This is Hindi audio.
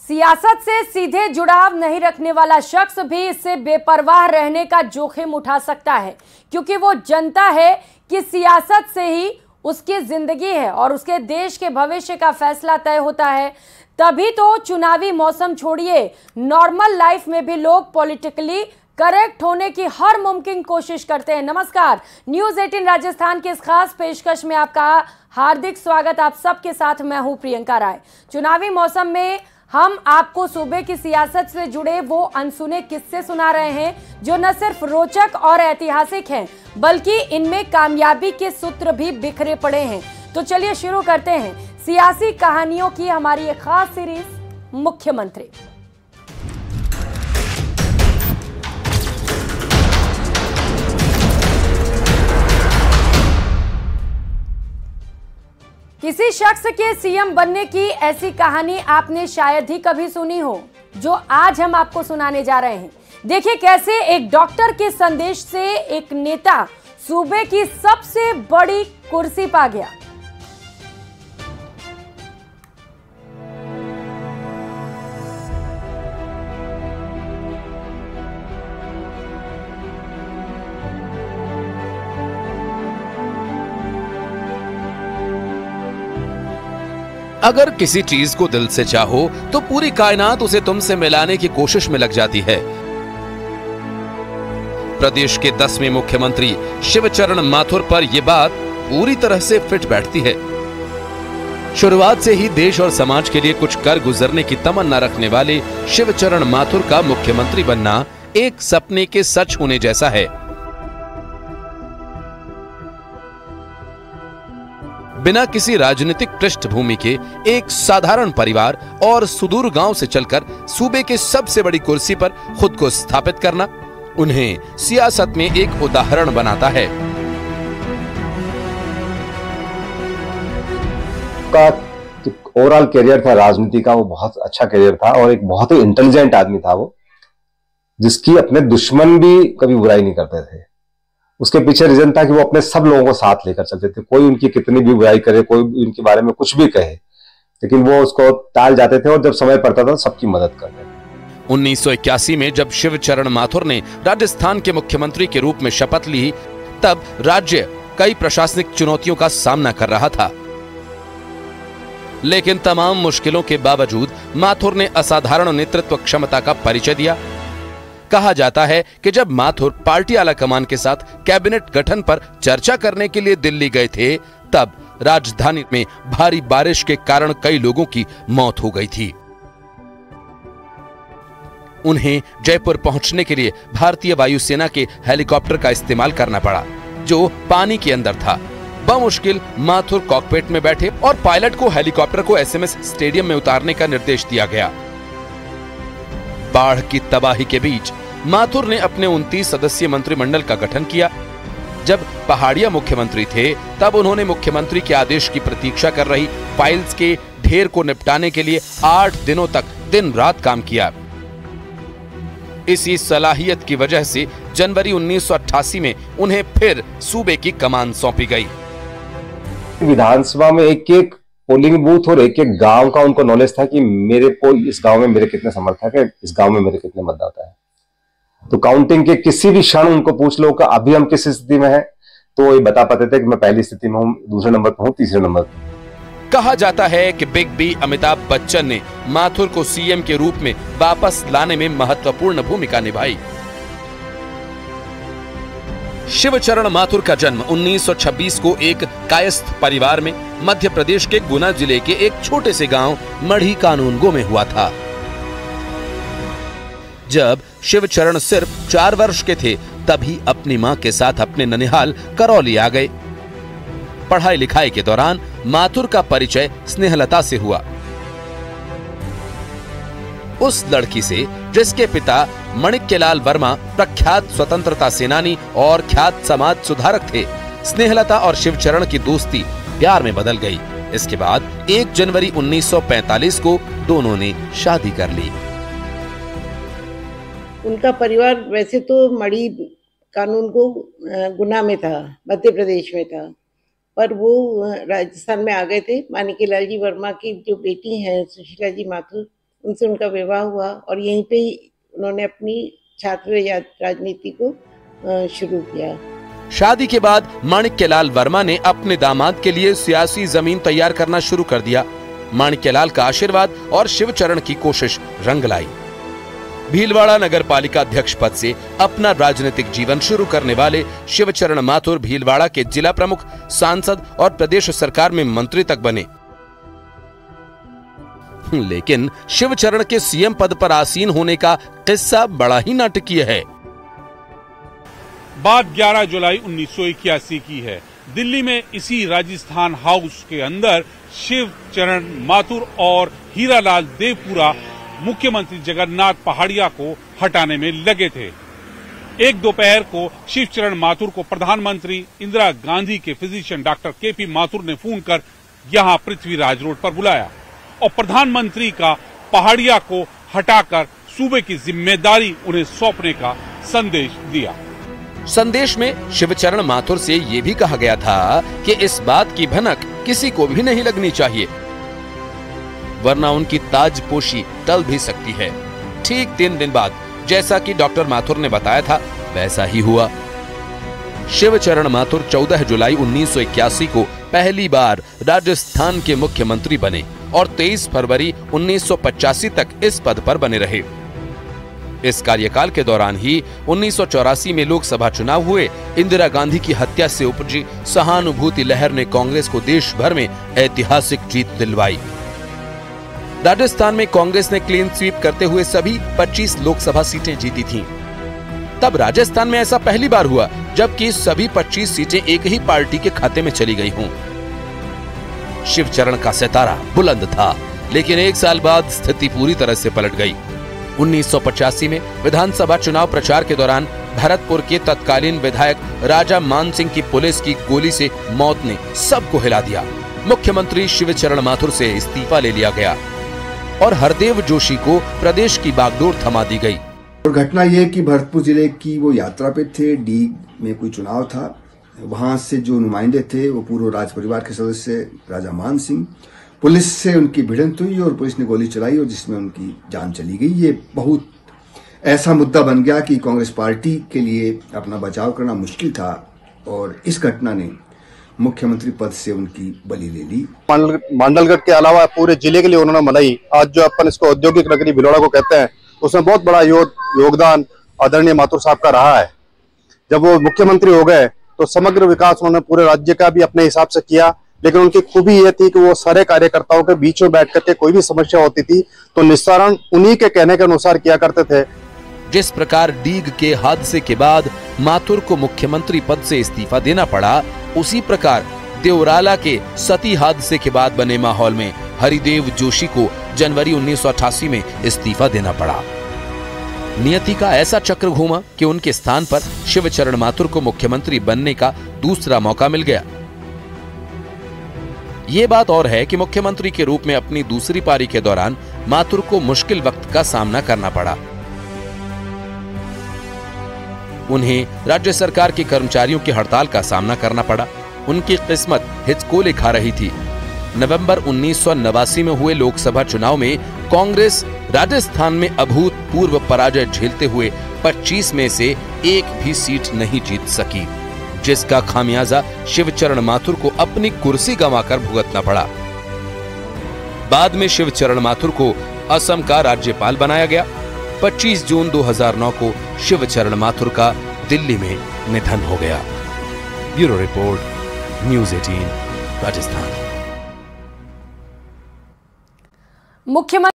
सियासत से सीधे जुड़ाव नहीं रखने वाला शख्स भी इससे बेपरवाह रहने का जोखिम उठा सकता है, क्योंकि वो जानता है कि सियासत से ही उसकी जिंदगी है और उसके देश के भविष्य का फैसला तय होता है। तभी तो चुनावी मौसम छोड़िए, नॉर्मल लाइफ में भी लोग पॉलिटिकली करेक्ट होने की हर मुमकिन कोशिश करते हैं। नमस्कार, न्यूज 18 राजस्थान के इस खास पेशकश में आपका हार्दिक स्वागत। आप सबके साथ मैं हूं प्रियंका राय। चुनावी मौसम में हम आपको सूबे की सियासत से जुड़े वो अनसुने किस्से सुना रहे हैं, जो न सिर्फ रोचक और ऐतिहासिक हैं, बल्कि इनमें कामयाबी के सूत्र भी बिखरे पड़े हैं। तो चलिए शुरू करते हैं सियासी कहानियों की हमारी एक खास सीरीज, मुख्यमंत्री। किसी शख्स के सीएम बनने की ऐसी कहानी आपने शायद ही कभी सुनी हो, जो आज हम आपको सुनाने जा रहे हैं। देखिए कैसे एक डॉक्टर के संदेश से एक नेता सूबे की सबसे बड़ी कुर्सी पा गया। अगर किसी चीज को दिल से चाहो तो पूरी कायनात उसे तुमसे मिलाने की कोशिश में लग जाती है। प्रदेश के 10वें मुख्यमंत्री शिवचरण माथुर पर यह बात पूरी तरह से फिट बैठती है। शुरुआत से ही देश और समाज के लिए कुछ कर गुजरने की तमन्ना रखने वाले शिवचरण माथुर का मुख्यमंत्री बनना एक सपने के सच होने जैसा है। बिना किसी राजनीतिक पृष्ठभूमि के एक साधारण परिवार और सुदूर गांव से चलकर सूबे के सबसे बड़ी कुर्सी पर खुद को स्थापित करना उन्हें सियासत में एक उदाहरण बनाता है। का ओवरऑल करियर था राजनीति का, वो बहुत अच्छा करियर था और एक बहुत ही इंटेलिजेंट आदमी था वो, जिसकी अपने दुश्मन भी कभी बुराई नहीं करते थे। उसके पीछे रीजन था कि वो अपने सब लोगों को साथ लेकर चलते थे। कोई उनकी कितनी भी बुराई करे, कोई उनके बारे में कुछ भी कहे, लेकिन वो उसको टाल जाते थे और जब समय पड़ता था सबकी मदद करते थे। 1981 में जब शिवचरण माथुर ने राजस्थान के मुख्यमंत्री के रूप में शपथ ली, तब राज्य कई प्रशासनिक चुनौतियों का सामना कर रहा था। लेकिन तमाम मुश्किलों के बावजूद माथुर ने असाधारण नेतृत्व क्षमता का परिचय दिया। कहा जाता है कि जब माथुर पार्टी आलाकमान के साथ कैबिनेट गठन पर चर्चा करने के लिए दिल्ली गए थे, तब राजधानी में भारी बारिश के कारण कई लोगों की मौत हो गई थी। उन्हें जयपुर पहुंचने के लिए भारतीय वायुसेना के हेलीकॉप्टर का इस्तेमाल करना पड़ा, जो पानी के अंदर था। बमुश्किल माथुर कॉकपिट में बैठे और पायलट को हेलीकॉप्टर को एसएमएस स्टेडियम में उतारने का निर्देश दिया गया। बाढ़ की तबाही के बीच माथुर ने अपने 29 सदस्यीय मंत्रिमंडल का गठन किया। जब पहाड़िया मुख्यमंत्री थे, तब उन्होंने मुख्यमंत्री के आदेश की प्रतीक्षा कर रही फाइल्स के ढेर को निपटाने के लिए 8 दिनों तक दिन रात काम किया। इसी सलाहियत की वजह से जनवरी 1988 में उन्हें फिर सूबे की कमान सौंपी गई। विधानसभा में एक एक पोलिंग बूथ और एक एक गांव का उनको नॉलेज था कि मेरे को इस गांव में मेरे कितने समर्थक है, इस गांव में मेरे कितने मतदाता है। तो काउंटिंग के किसी भी क्षण उनको पूछ लो कि अभी हम किस स्थिति में हैं, तो ये बता पाते थे कि मैं पहली स्थिति में हूं, दूसरे नंबर पर हूं, तीसरे नंबर पर। कहा जाता है कि बिग बी अमिताभ बच्चन ने माथुर को सीएम के रूप में वापस लाने में महत्वपूर्ण भूमिका निभाई। शिवचरण माथुर का जन्म 1926 को एक कायस्थ परिवार में मध्य प्रदेश के गुना जिले के एक छोटे से गांव मढ़ी कानूनगो में हुआ था। जब शिवचरण सिर्फ 4 वर्ष के थे, तभी अपनी मां के साथ अपने ननिहाल करौली आ गए। पढ़ाई लिखाई के दौरान माथुर का परिचय स्नेहलता से हुआ, उस लड़की से जिसके पिता माणिक्यलाल वर्मा प्रख्यात स्वतंत्रता सेनानी और ख्यात समाज सुधारक थे। स्नेहलता और शिवचरण की दोस्ती प्यार में बदल गई। इसके बाद 1 जनवरी 1945 को दोनों ने शादी कर ली। उनका परिवार वैसे तो मढ़ी कानूनगो गुना में था, मध्य प्रदेश में था, पर वो राजस्थान में आ गए थे। माणिक्यलाल जी वर्मा की जो बेटी हैं सुशीला जी माथुर, उनसे उनका विवाह हुआ और यहीं पे ही उन्होंने अपनी छात्र राजनीति को शुरू किया। शादी के बाद माणिक्यलाल वर्मा ने अपने दामाद के लिए सियासी जमीन तैयार करना शुरू कर दिया। माणिक्यलाल का आशीर्वाद और शिवचरण की कोशिश रंग लाई। भीलवाड़ा नगर पालिका अध्यक्ष पद से अपना राजनीतिक जीवन शुरू करने वाले शिवचरण माथुर भीलवाड़ा के जिला प्रमुख, सांसद और प्रदेश सरकार में मंत्री तक बने। लेकिन शिवचरण के सीएम पद पर आसीन होने का किस्सा बड़ा ही नाटकीय है। बात 11 जुलाई 1981 की है। दिल्ली में इसी राजस्थान हाउस के अंदर शिवचरण माथुर और हीरालाल देवपुरा मुख्यमंत्री जगन्नाथ पहाड़िया को हटाने में लगे थे। एक दोपहर को शिवचरण माथुर को प्रधानमंत्री इंदिरा गांधी के फिजिशियन डॉक्टर केपी माथुर ने फोन कर यहां पृथ्वीराज रोड पर बुलाया और प्रधानमंत्री का पहाड़िया को हटाकर सूबे की जिम्मेदारी उन्हें सौंपने का संदेश दिया। संदेश में शिवचरण माथुर से ये भी कहा गया था कि इस बात की भनक किसी को भी नहीं लगनी चाहिए, वरना उनकी ताजपोशी टल भी सकती है। ठीक 3 दिन बाद जैसा कि डॉक्टर माथुर ने बताया था वैसा ही हुआ। शिवचरण माथुर 14 जुलाई 1981 को पहली बार राजस्थान के मुख्यमंत्री बने और 23 फरवरी 1985 तक इस पद पर बने रहे। इस कार्यकाल के दौरान ही 1984 में लोकसभा चुनाव हुए। इंदिरा गांधी की हत्या से उपजी सहानुभूति लहर ने कांग्रेस को देश भर में ऐतिहासिक जीत दिलवाई। राजस्थान में कांग्रेस ने क्लीन स्वीप करते हुए सभी 25 लोकसभा सीटें जीती थीं। तब राजस्थान में ऐसा पहली बार हुआ जबकि सभी 25 सीटें एक ही पार्टी के खाते में चली गई हों। शिवचरण का सितारा बुलंद था, लेकिन 1 साल बाद स्थिति पूरी तरह से पलट गई। 1985 में विधानसभा चुनाव प्रचार के दौरान भरतपुर के तत्कालीन विधायक राजा मान सिंह की पुलिस की गोली से मौत ने सबको हिला दिया। मुख्यमंत्री शिवचरण माथुर से इस्तीफा ले लिया गया और हरदेव जोशी को प्रदेश की बागडोर थमा दी गई। और घटना यह कि भरतपुर जिले की वो यात्रा पे थे, डीग में कोई चुनाव था। वहां से जो नुमाइंदे थे वो पूर्व राज परिवार के सदस्य राजा मान सिंह, पुलिस से उनकी भिड़ंत हुई और पुलिस ने गोली चलाई और जिसमें उनकी जान चली गई। ये बहुत ऐसा मुद्दा बन गया कि कांग्रेस पार्टी के लिए अपना बचाव करना मुश्किल था और इस घटना ने मुख्यमंत्री पद से उनकी बलि ले ली। मांडलगढ़ के अलावा पूरे जिले के लिए उन्होंने मनाई। आज जो अपन इसको औद्योगिक नगरी भीलवाड़ा को कहते हैं, उसमें बहुत बड़ा योगदान आदरणीय माथुर साहब का रहा है। जब वो मुख्यमंत्री हो गए तो समग्र विकास उन्होंने पूरे राज्य का भी अपने हिसाब से किया, लेकिन उनकी खूबी ये थी कि वो सारे कार्यकर्ताओं के बीच में बैठ करके कोई भी समस्या होती थी तो निस्तारण उन्हीं के कहने के अनुसार किया करते थे। जिस प्रकार डीग के हादसे के बाद माथुर को मुख्यमंत्री पद से इस्तीफा देना पड़ा, उसी प्रकार देवराला के सती हादसे के बाद बने माहौल में हरिदेव जोशी को जनवरी 1988 में इस्तीफा देना पड़ा। नियति का ऐसा चक्र घूमा कि उनके स्थान पर शिवचरण माथुर को मुख्यमंत्री बनने का दूसरा मौका मिल गया। ये बात और है कि मुख्यमंत्री के रूप में अपनी दूसरी पारी के दौरान माथुर को मुश्किल वक्त का सामना करना पड़ा। उन्हें राज्य सरकार के कर्मचारियों की हड़ताल का सामना करना पड़ा। उनकी किस्मत हिचकोले खा रही थी। नवंबर 1989 में हुए लोकसभा चुनाव में कांग्रेस राजस्थान में अभूतपूर्व पराजय झेलते हुए 25 में से एक भी सीट नहीं जीत सकी, जिसका खामियाजा शिवचरण माथुर को अपनी कुर्सी गंवाकर भुगतना पड़ा। बाद में शिवचरण माथुर को असम का राज्यपाल बनाया गया। 25 जून 2009 को शिवचरण माथुर का दिल्ली में निधन हो गया। Bureau report, news 18 Rajasthan. मुख्यमंत्री